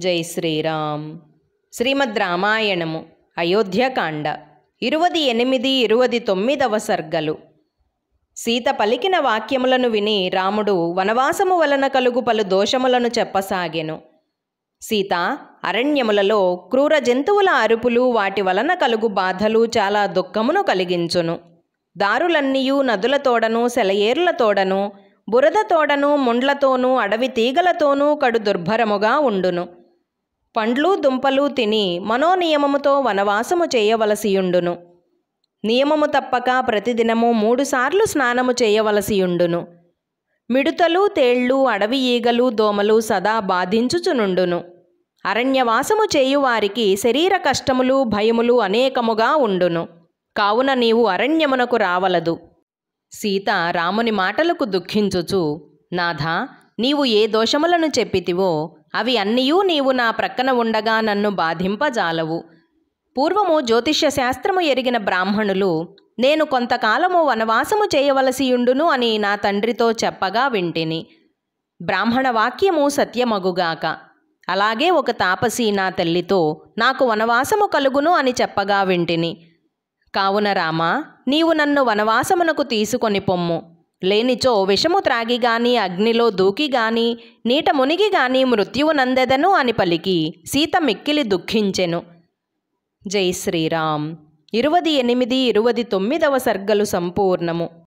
జై శ్రీరామ్. శ్రీమద్ రామాయణము అయోధ్యకాండ 28, 29వ సర్గలు. సీత పలికిన వాక్యములను విని రాముడు వనవాసము వలన కలుగు పలు దోషములను చెప్పసాగెను. సీత, అరణ్యములలో క్రూర జంతువుల అరుపులు వాటి వలన కలుగు బాధలు చాలా దుఃఖమును కలిగించును. దారులన్నీయు నదుల తోడను సెలయేర్ల తోడను బురద తోడను ముండ్లతోనూ అడవి తీగలతోనూ కడు దుర్భరముగా ఉండును. పండ్లు దుంపలు తిని మనోనియమముతో వనవాసము చేయవలసియుండును. నియమము తప్పక ప్రతిదినము 3 సార్లు స్నానము చేయవలసియుండును. మిడుతలు తేళ్ళు అడవి ఈగలు దోమలు సదా బాధించుచునుండును. అరణ్యవాసము చేయువారికి శరీర కష్టములు భయములు అనేకముగా ఉండును. కావున నీవు అరణ్యమునకు రావలదు. సీత రాముని మాటలకు దుఃఖించుచు, నాథా, నీవు ఏ దోషములను చెప్పితివో అవి అన్నీయూ నీవు నా ప్రక్కన ఉండగా నన్ను బాధింపజాలవు. పూర్వము జ్యోతిష్య శాస్త్రము ఎరిగిన బ్రాహ్మణులు నేను కొంతకాలము వనవాసము చేయవలసియుండును అని నా తండ్రితో చెప్పగా వింటిని. బ్రాహ్మణ వాక్యము సత్యమగుగాక. అలాగే ఒక తాపసి నా తల్లితో నాకు వనవాసము కలుగును అని చెప్పగా వింటిని. కావున రామా, నీవు నన్ను వనవాసమునకు తీసుకొని పొమ్ము. లేనిచో విషము త్రాగి గాని అగ్నిలో దూకి గాని నీట మునిగి గాని మృత్యువు నందెదను అని పలికి సీత మిక్కిలి దుఃఖించెను. జై శ్రీరామ్. 28, 29వ సర్గలు సంపూర్ణము.